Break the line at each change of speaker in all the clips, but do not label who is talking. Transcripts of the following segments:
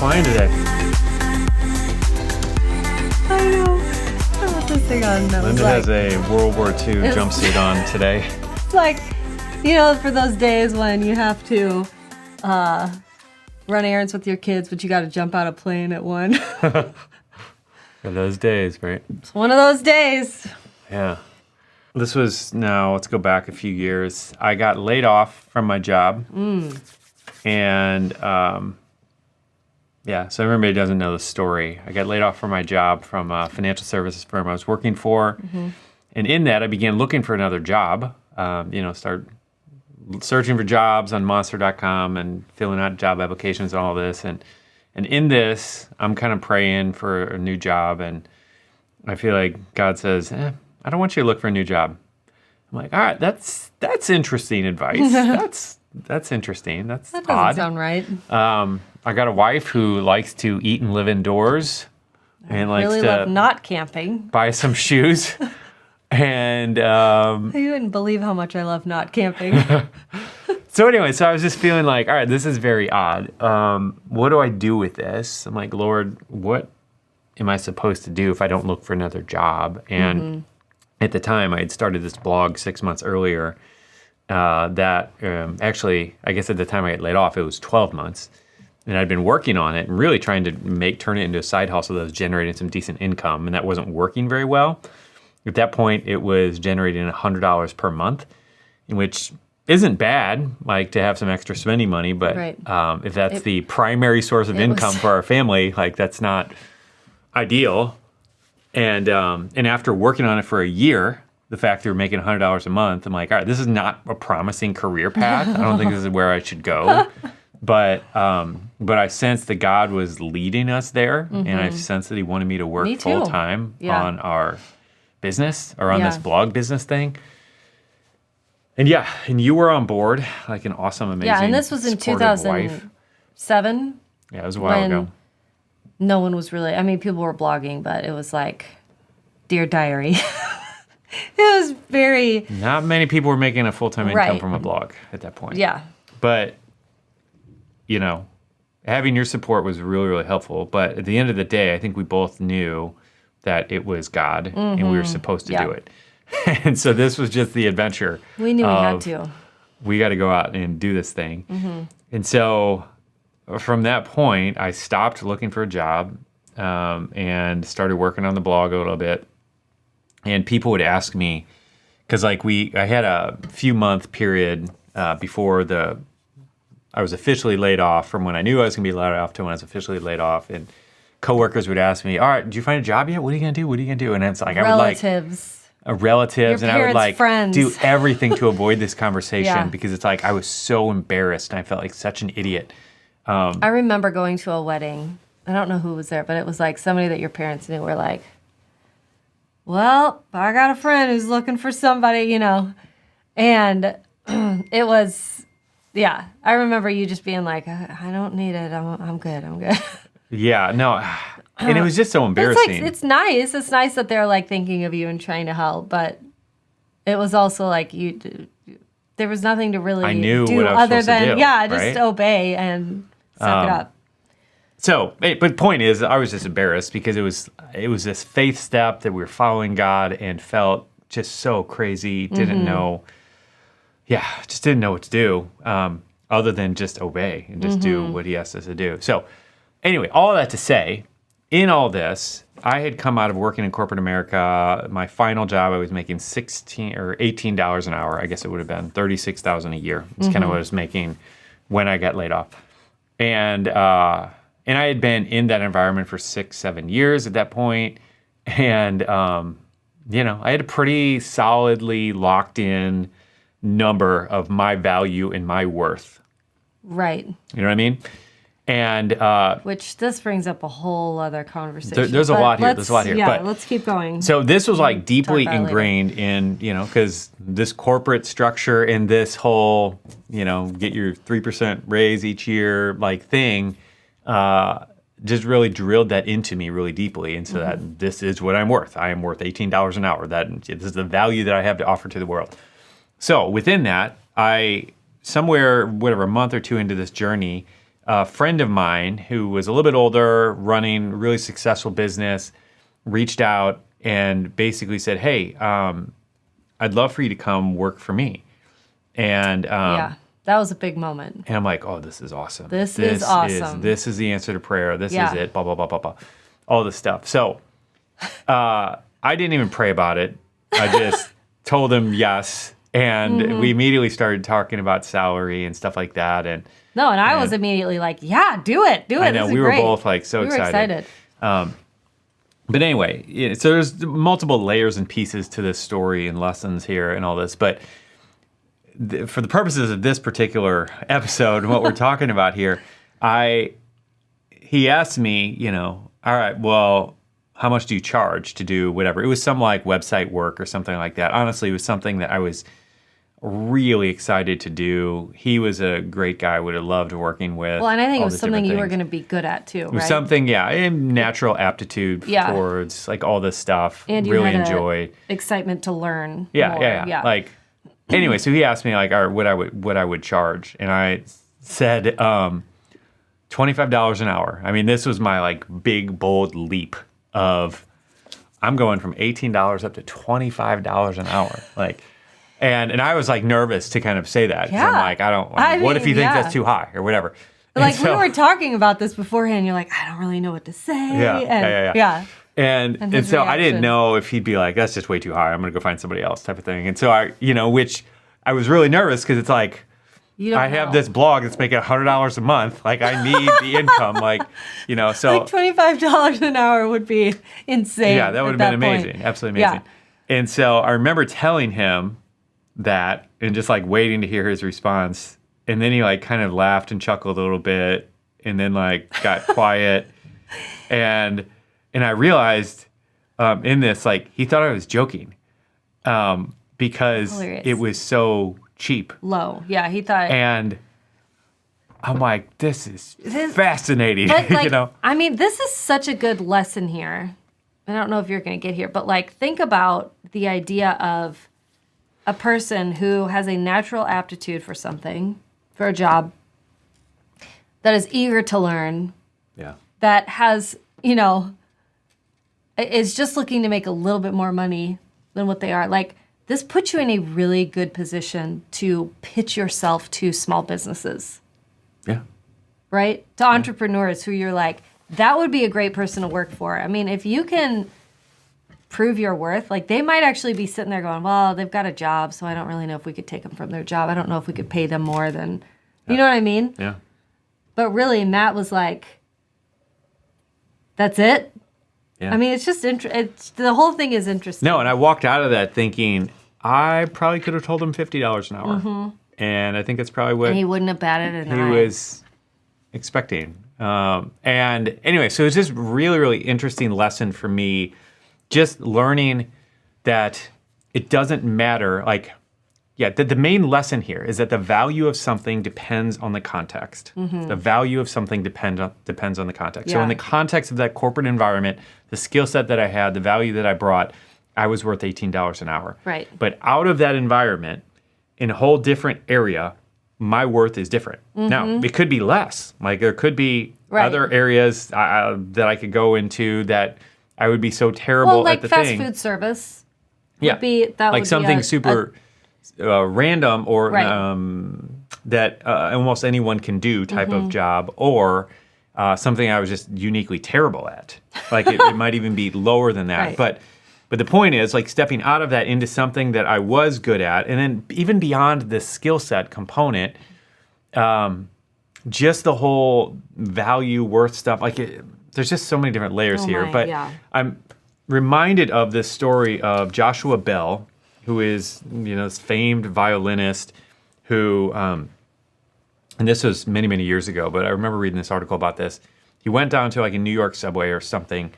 flying today.
I know. I put this thing on.
Linda has a World War II jumpsuit on today.
It's like, for those days when you have to run errands with your kids, but you got to jump out of a plane at 1.
For those days, right?
It's one of those days.
Yeah. This was, let's go back a few years. I got laid off from my job. And, so everybody doesn't know the story. I got laid off from my job from a financial services firm I was working for. Mm-hmm. And in that, I began looking for another job, start searching for jobs on monster.com and filling out job applications and all this. And in this, I'm kind of praying for a new job. And I feel like God says, I don't want you to look for a new job. I'm like, all right, that's interesting advice. That's interesting. That
doesn't
odd.
sound right.
I got a wife who likes to eat and live indoors and likes
really
to
love not camping.
buy some shoes. And
You wouldn't believe how much I love not camping.
so I was just feeling like, all right, this is very odd. What do I do with this? I'm like, Lord, what am I supposed to do if I don't look for another job? And at the time, I had started this blog 6 months earlier. Actually, I guess at the time I got laid off, it was 12 months. And I'd been working on it and really trying to turn it into a side hustle that was generating some decent income. And that wasn't working very well. At that point, it was generating $100 per month, which isn't bad, like to have some extra spending money. But
Right.
If that's the primary source of income for our family, like that's not ideal. And after working on it for a year, the fact that we're making $100 a month, I'm like, all right, this is not a promising career path. I don't think this is where I should go. But I sensed that God was leading us there, and I sensed that He wanted me to work full time on our business or on this blog business thing. And you were on board, like an awesome, amazing,
Yeah, and this was in 2007.
Yeah, it was a while ago.
No one was really, people were blogging, but it was like Dear Diary. It was very...
Not many people were making a full-time income from a blog at that point.
Yeah.
But, having your support was really, really helpful. But at the end of the day, I think we both knew that it was God and we were supposed to do it. And so this was just the adventure.
We knew we had to.
We got to go out and do this thing. And so from that point, I stopped looking for a job and started working on the blog a little bit. And people would ask me, because I had a few month period before I was officially laid off, from when I knew I was going to be laid off to when I was officially laid off. And coworkers would ask me, all right, did you find a job yet? What are you going to do? What are you going to do? And it's like,
relatives.
Relatives.
Your
and I would
friends.
do everything to avoid this conversation because it's like I was so embarrassed and I felt like such an idiot.
I remember going to a wedding. I don't know who was there, but it was like somebody that your parents knew were like, well, I got a friend who's looking for somebody, And it was, I remember you just being like, I don't need it. I'm good.
Yeah, no. And it was just so embarrassing.
It's nice. It's nice that they're like thinking of you and trying to help. But it was also like there was nothing to really do other than, just obey and suck it up.
So, but point is, I was just embarrassed because it was this faith step that we were following God and felt just so crazy. Didn't know what to do other than just obey and just do what He asked us to do. So, anyway, all that to say, in all this, I had come out of working in corporate America. My final job, I was making $16 or $18 an hour. I guess it would have been $36,000 a year. It's kind of what I was making when I got laid off, and I had been in that environment for 6-7 years at that point. And, I had a pretty solidly locked in number of my value and my worth.
Right.
You know what I mean? And
which this brings up a whole other conversation.
There's a lot here.
Yeah,
but
let's keep going.
So this was like deeply ingrained in, because this corporate structure and this whole, get your 3% raise each year like thing, just really drilled that into me really deeply. And so that this is what I'm worth. I am worth $18 an hour. This is the value that I have to offer to the world. So within that, a month or two into this journey, a friend of mine who was a little bit older, running a really successful business, reached out and basically said, "Hey, I'd love for you to come work for me." And
Yeah. That was a big moment.
and I'm like, "Oh, this is awesome.
This is awesome.
This is the answer to prayer. This
Yeah.
is it. Blah blah blah blah blah. All this stuff." So I didn't even pray about it. I just told him yes, and we immediately started talking about salary and stuff like that. And
No, and I was immediately like, yeah, do it.
I know
This is
we were
great.
both like so
We were
excited.
excited.
But anyway, so there's multiple layers and pieces to this story and lessons here and all this. But for the purposes of this particular episode, what we're talking about here, he asked me, all right, well, how much do you charge to do whatever? It was some like website work or something like that. Honestly, it was something that I was really excited to do. He was a great guy. Would have loved working with.
Well, and I think it
all
was
the
something
different
you were
things.
going to be good at too,
It was
right?
something, and natural aptitude
Yeah.
towards like all this stuff.
And you
really
had
enjoy.
excitement to learn.
Yeah,
more.
yeah. Like, anyway, so he asked me like, all right, what I would charge, and I said $25 an hour. I mean, this was my like big bold leap of I'm going from $18 up to $25 an hour, like. And I was like nervous to kind of say that. 'Cause I'm like, what if you think that's too high or whatever?
Like we were talking about this beforehand. You're like, I don't really know what to say.
Yeah. And
his
so I didn't
reaction.
know if he'd be like, that's just way too high. I'm going to go find somebody else type of thing. And so which I was really nervous because it's like,
You don't
I have
know.
this blog that's making $100 a month. Like I need the income, so.
Like $25 an hour would be insane.
Yeah, that would have been amazing. Absolutely amazing.
Yeah.
And so I remember telling him that and just like waiting to hear his response. And then he like kind of laughed and chuckled a little bit and then like got quiet. And I realized in this, like he thought I was joking because
Hilarious.
it was so cheap.
Low. Yeah, he thought.
And I'm like, this is fascinating,
But like,
you know?
I mean, this is such a good lesson here. I don't know if you're going to get here, but like think about the idea of a person who has a natural aptitude for something, for a job, that is eager to learn,
Yeah.
that has, is just looking to make a little bit more money than what they are. Like, this puts you in a really good position to pitch yourself to small businesses,
Yeah.
right? To entrepreneurs who you're like, that would be a great person to work for. I mean, if you can prove your worth, like they might actually be sitting there going, well, they've got a job, so I don't really know if we could take them from their job. I don't know if we could pay them more than, you know what I mean?
Yeah.
But really, Matt was like, that's it?
Yeah.
I mean, it's just, the whole thing is interesting.
No, and I walked out of that thinking I probably could have told him $50 an hour. And I think that's probably what
And he wouldn't have batted an
he
eye.
was expecting. And anyway, so it's just really, really interesting lesson for me, just learning that it doesn't matter. Like, the main lesson here is that the value of something depends on the context. The value of something depends on the context. So in the context of that corporate environment, the skill set that I had, the value that I brought, I was worth $18 an hour.
Right.
But out of that environment, in a whole different area, my worth is different. Now, it could be less. Like there could be other areas that I could go into that I would be so terrible
well, like
at the
fast
thing.
food service
Yeah.
would be, that
Like
would
something
be
super random or
Right.
that almost anyone can do type of job, or something I was just uniquely terrible at. Like it might even be lower than that.
Right.
But the point is, like stepping out of that into something that I was good at, and then even beyond the skill set component, just the whole value worth stuff. Like there's just so many different layers here. But I'm reminded of this story of Joshua Bell, who is this famed violinist who, and this was many, many years ago, but I remember reading this article about this. He went down to like a New York subway or something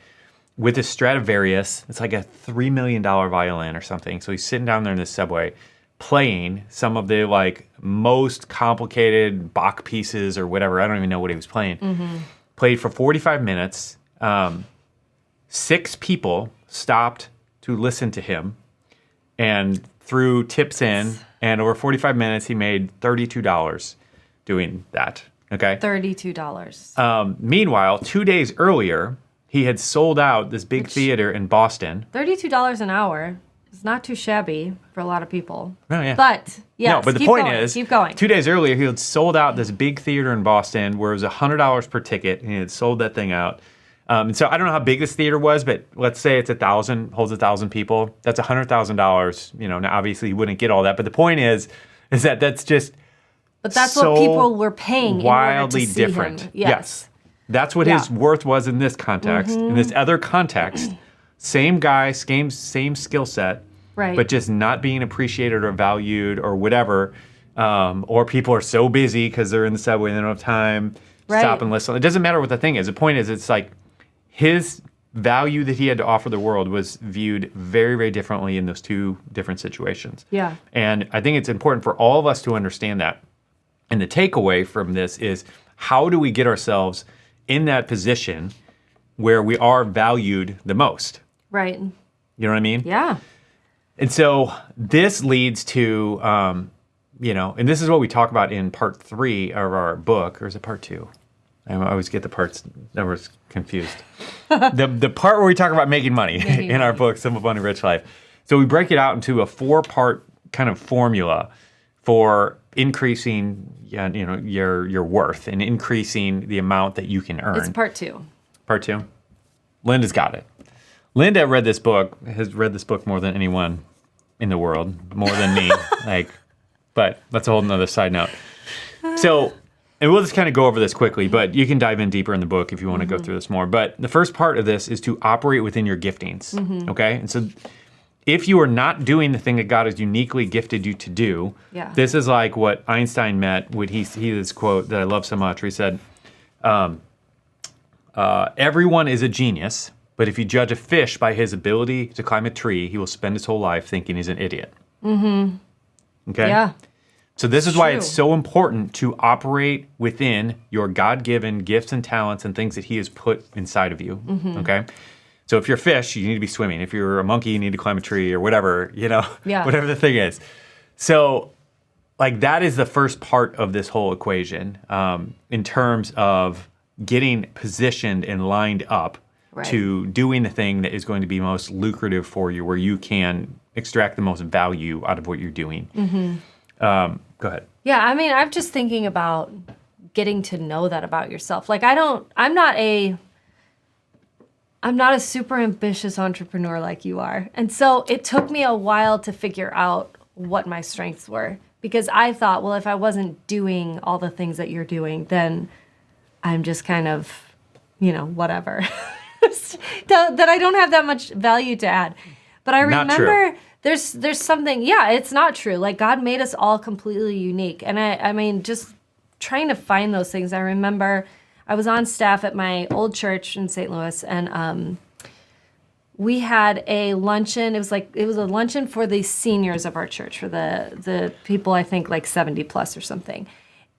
with a Stradivarius. It's like a $3 million violin or something. So he's sitting down there in this subway playing some of the like most complicated Bach pieces or whatever. I don't even know what he was playing. Played for 45 minutes. 6 people stopped to listen to him and threw tips in. And over 45 minutes, he made $32 doing that. Okay.
$32.
Meanwhile, 2 days earlier, he had sold out this big theater in Boston.
$32 an hour is not too shabby for a lot of people.
Oh, yeah.
But, yes,
No, but the
keep
point
going,
is,
keep going.
2 days earlier, he had sold out this big theater in Boston where it was $100 per ticket, and he had sold that thing out. And so I don't know how big this theater was, but let's say it's 1,000, holds 1,000 people. That's $100,000. You know, now obviously he wouldn't get all that, but the point is that that's just
But that's
so
what people were paying
wildly
in order to see
different.
him. Yes.
That's what his worth was in this context. In this other context, same guy, same skill set,
Right.
but just not being appreciated or valued or whatever. Or people are so busy because they're in the subway and they don't have time to stop and listen. It doesn't matter what the thing is. The point is, it's like his value that he had to offer the world was viewed very, very differently in those two different situations.
Yeah.
And I think it's important for all of us to understand that. And the takeaway from this is, how do we get ourselves in that position where we are valued the most?
Right.
You know what I mean?
Yeah.
And so this leads to, and this is what we talk about in part 3 of our book, or is it part 2? I always get the parts numbers confused. the part where we talk about making money in our book, Simple Money Rich Life. So we break it out into a 4-part kind of formula for increasing, your worth and increasing the amount that you can earn.
It's part 2.
Part 2. Linda's got it. Linda has read this book more than anyone in the world, more than me. But that's a whole nother side note. So, and we'll just kind of go over this quickly, but you can dive in deeper in the book if you want to go through this more. But the first part of this is to operate within your giftings, okay? And so if you are not doing the thing that God has uniquely gifted you to do, this is like what Einstein meant when he this quote that I love so much, where he said, everyone is a genius, but if you judge a fish by his ability to climb a tree, he will spend his whole life thinking he's an idiot. Okay?
Yeah.
So this is why it's so important to operate within your God-given gifts and talents and things that he has put inside of you, okay? So if you're a fish, you need to be swimming. If you're a monkey, you need to climb a tree or whatever, whatever the thing is. So that is the first part of this whole equation in terms of getting positioned and lined up to doing the thing that is going to be most lucrative for you, where you can extract the most value out of what you're doing. Go ahead.
Yeah, I mean, I'm just thinking about getting to know that about yourself. I'm not a super ambitious entrepreneur like you are. And so it took me a while to figure out what my strengths were, because I thought, well, if I wasn't doing all the things that you're doing, then I'm just kind of, whatever. that I don't have that much value to add. But I remember there's something, it's not true. Like, God made us all completely unique. And I mean, just trying to find those things. I remember I was on staff at my old church in St. Louis, and we had a luncheon. It was a luncheon for the seniors of our church, for the people, I think, like 70 plus or something.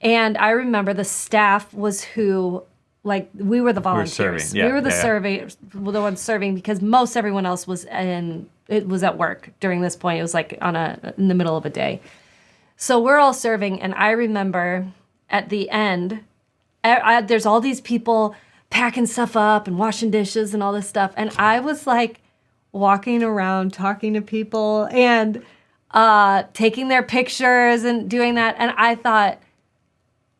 And I remember the staff was who, we were the volunteers. We were the ones serving, because most everyone else was at work during this point. It was in the middle of a day. So we're all serving, and I remember at the end, there's all these people packing stuff up and washing dishes and all this stuff. And I was walking around talking to people and taking their pictures and doing that. And I thought,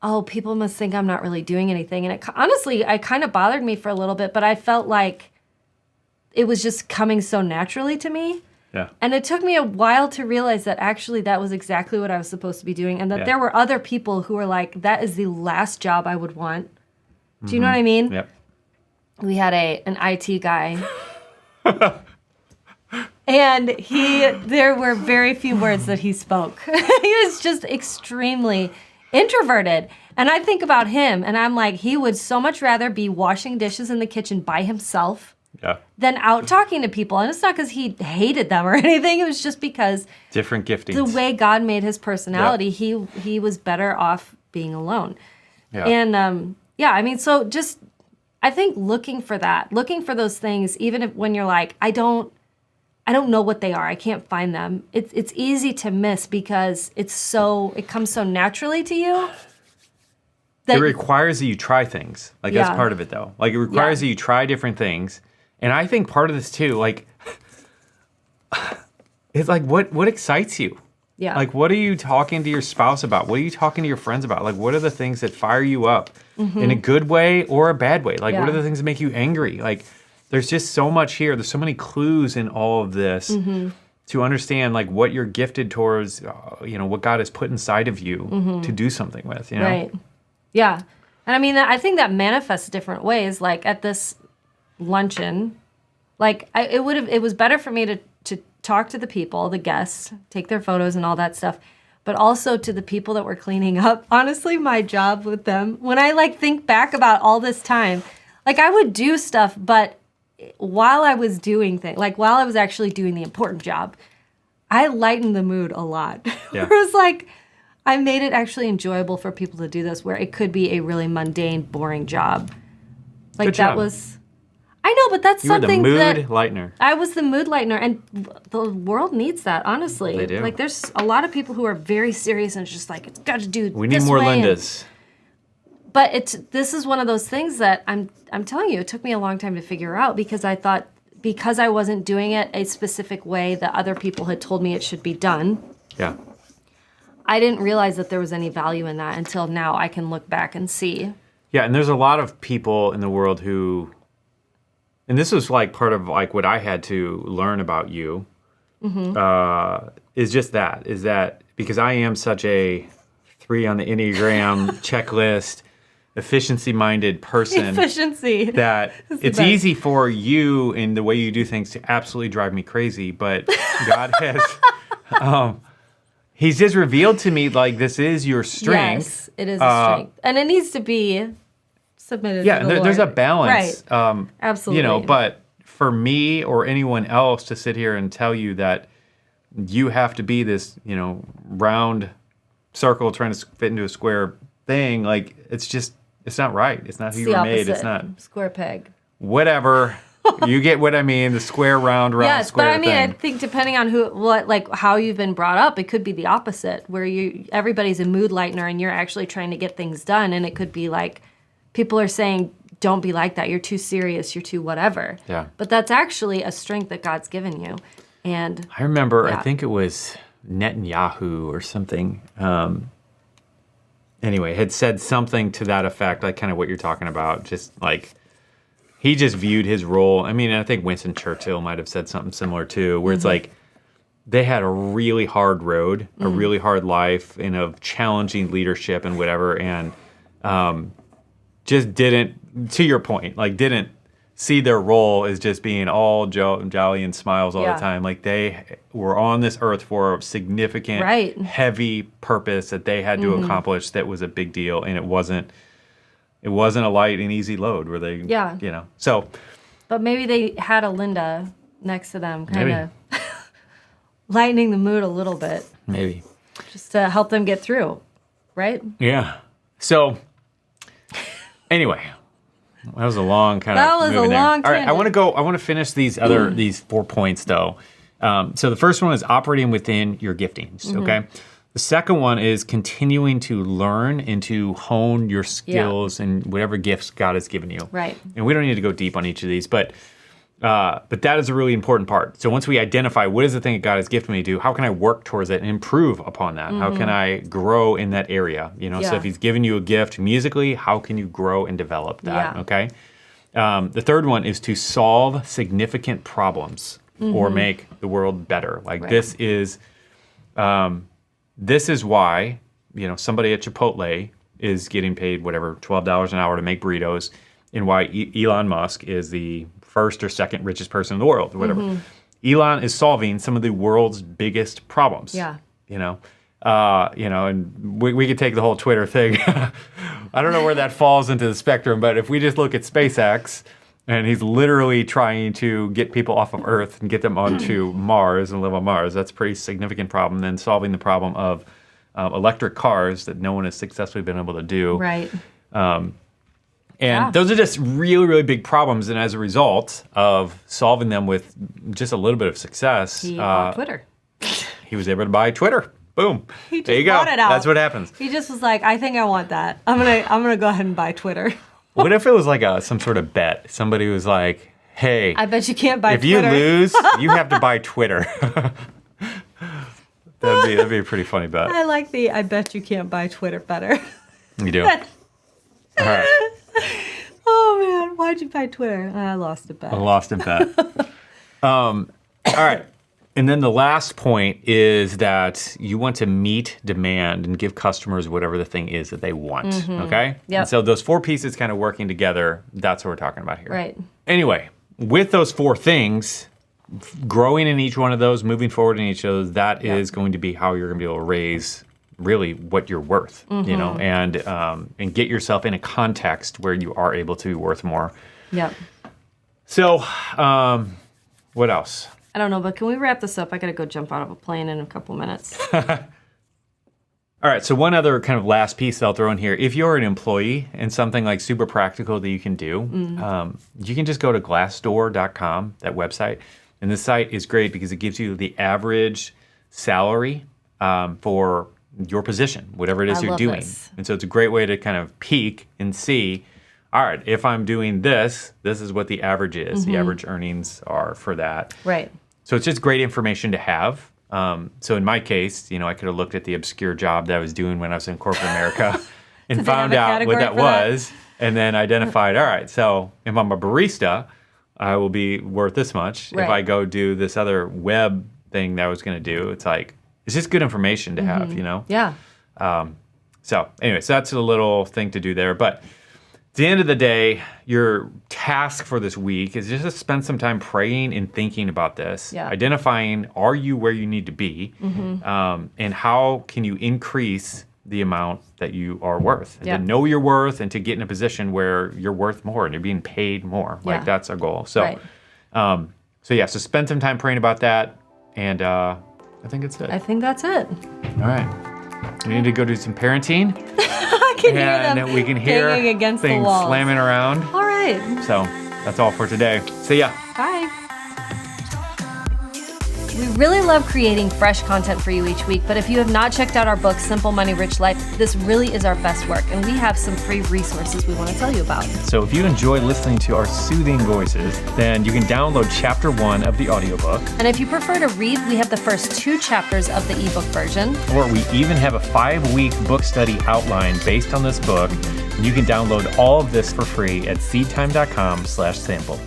oh, people must think I'm not really doing anything. And honestly, it kind of bothered me for a little bit, but I felt like it was just coming so naturally to me.
Yeah.
And it took me a while to realize that actually that was exactly what I was supposed to be doing, and that there were other people who were like, that is the last job I would want. Do you know what I mean?
Yep.
We had an IT guy. And there were very few words that he spoke. He was just extremely introverted. And I think about him, and I'm like, he would so much rather be washing dishes in the kitchen by himself than out talking to people. And it's not because he hated them or anything. It was just because
different giftings.
The way God made his personality, he was better off being alone. Yeah. And I mean, so just, I think looking for those things, even when you're like, I don't know what they are, I can't find them. It's easy to miss because it comes so naturally to you.
It requires that you try things. Like, that's
Yeah.
part of it, though. Like, it requires that you try different things. And I think part of this, too, like, it's like, what excites you?
Yeah.
Like, what are you talking to your spouse about? What are you talking to your friends about? Like, what are the things that fire you up in a good way or a bad way? Like, what are the things that make you angry? Like, there's just so much here. There's so many clues in all of this to understand, like, what you're gifted towards, what God has put inside of you to do something with, you know?
Right. Yeah. And I mean, I think that manifests different ways. Like at this luncheon, like it was better for me to talk to the people, the guests, take their photos and all that stuff, but also to the people that were cleaning up. Honestly, my job with them, when I like think back about all this time, like I would do stuff, but while I was doing things, like while I was actually doing the important job, I lightened the mood a lot.
Yeah.
It was like, I made it actually enjoyable for people to do this, where it could be a really mundane, boring job. Like
Good
that
job.
was, I know, but that's
You were the
something
mood
that
lightener.
I was the mood lightener, and the world needs that, honestly.
They do.
Like there's a lot of people who are very serious and it's just like, it's got to do
We need
this
more
way.
Lindas.
But this is one of those things that I'm telling you, it took me a long time to figure out, because I thought, because I wasn't doing it a specific way that other people had told me it should be done,
Yeah.
I didn't realize that there was any value in that until now I can look back and see.
Yeah, and there's a lot of people in the world who, and this was like part of like what I had to learn about you, is that because I am such a 3 on the Enneagram checklist, efficiency-minded person,
Efficiency.
that it's
best.
easy for you in the way you do things to absolutely drive me crazy, but God has, He's just revealed to me, like, this is your strength.
Yes, it is a strength. And it needs to be submitted
Yeah,
to the
and there's a
Lord.
balance.
Right. Absolutely.
But for me or anyone else to sit here and tell you that you have to be this, round circle trying to fit into a square thing, like, it's not right. It's not who you
the
were made.
opposite.
It's not.
Square peg.
Whatever. You get what I mean, the square, round,
Yes,
square
but I mean,
thing.
I think depending on how you've been brought up, it could be the opposite, where everybody's a mood lightener and you're actually trying to get things done, and it could be like people are saying, "Don't be like that. You're too serious. You're too whatever."
Yeah.
But that's actually a strength that God's given you, and
I remember,
Yeah.
I think it was Netanyahu or something. Anyway, had said something to that effect, like kind of what you're talking about, just like he just viewed his role. I mean, I think Winston Churchill might have said something similar too, where it's like they had a really hard road, a really hard life, and of challenging leadership and whatever, and just didn't, to your point, like didn't see their role as just being all jolly and smiles all
Yeah.
the time. Like they were on this earth for a significant,
Right.
heavy purpose that they had to accomplish. That was a big deal, and it wasn't a light and easy load where they,
Yeah.
So
but maybe they had a Linda next to them, kind
Maybe.
of lightening the mood a little bit,
maybe,
just to help them get through, right?
yeah. So anyway, that was a long kind
That
of.
was a
moving there.
long
All right, I
tangent.
want to finish these 4 points though. So the first one is operating within your giftings.
Mm-hmm.
Okay. The second one is continuing to learn and to hone your skills and whatever gifts God has given you.
Right.
And we don't need to go deep on each of these, but that is a really important part. So once we identify what is the thing that God has gifted me to do, how can I work towards it and improve upon that? How can I grow in that area? So
Yeah.
if He's given you a gift musically, how can you grow and develop that?
Yeah.
Okay. The third one is to solve significant problems or make the world better. Like
Right.
this is why, somebody at Chipotle is getting paid whatever, $12 an hour to make burritos, and why Elon Musk is the first or second richest person in the world, or whatever. Elon is solving some of the world's biggest problems.
Yeah.
And we could take the whole Twitter thing. I don't know where that falls into the spectrum, but if we just look at SpaceX, and he's literally trying to get people off of Earth and get them onto Mars and live on Mars. That's a pretty significant problem. Then solving the problem of electric cars that no one has successfully been able to do.
Right.
And those are just really, really big problems. And as a result of solving them with just a little bit of success,
He bought Twitter.
he was able to buy Twitter. Boom.
He just
there you go.
bought it out.
That's what happens.
He just was like, I think I want that. I'm gonna go ahead and buy Twitter.
What if it was like some sort of bet? Somebody was like, hey,
I bet you can't buy
if
Twitter.
you lose, you have to buy Twitter. That'd be a pretty funny bet.
I like the I bet you can't buy Twitter better.
You do. All right.
Oh man, why'd you buy Twitter? I lost a bet.
I lost a bet. All right. And then the last point is that you want to meet demand and give customers whatever the thing is that they want. Okay?
Yep.
And so those 4 pieces kind of working together, that's what we're talking about here.
Right.
Anyway, with those 4 things, growing in each one of those, moving forward in each of those, that is going to be how you're going to be able to raise really what you're worth, you know, and get yourself in a context where you are able to be worth more.
Yep.
So, what else?
I don't know, but can we wrap this up? I gotta go jump out of a plane in a couple minutes.
All right, so one other kind of last piece I'll throw in here. If you're an employee and something like super practical that you can do, you can just go to glassdoor.com, that website. And this site is great because it gives you the average salary for your position, whatever it is you're doing.
This.
And so it's a great way to kind of peek and see, all right, if I'm doing this, this is what the average is. The average earnings are for that.
Right.
So it's just great information to have. So in my case, you know, I could have looked at the obscure job that I was doing when I was in corporate America and found out what that was and then identified, all right, so if I'm a barista, I will be worth this much.
Right.
If I go do this other web thing that I was going to do, it's like, it's just good information to have, you know?
Yeah.
So anyway, so that's a little thing to do there. But at the end of the day, your task for this week is just to spend some time praying and thinking about this, identifying, are you where you need to be, and how can you increase the amount that you are worth, and to know your worth and to get in a position where you're worth more and you're being paid more. Like that's our goal. So, so spend some time praying about that. And I think it's it.
I think that's it.
All right. We need to go do some parenting.
I can hear them
and we can hear
banging against the
things
walls.
slamming around.
All right.
So that's all for today. See ya.
Bye. We really love creating fresh content for you each week, but if you have not checked out our book, Simple Money, Rich Life, this really is our best work, and we have some free resources we want to tell you about.
So if you enjoy listening to our soothing voices, then you can download chapter 1 of the audiobook.
And if you prefer to read, we have the first 2 chapters of the ebook version.
Or we even have a 5-week book study outline based on this book. And you can download all of this for free at seedtime.com/sample.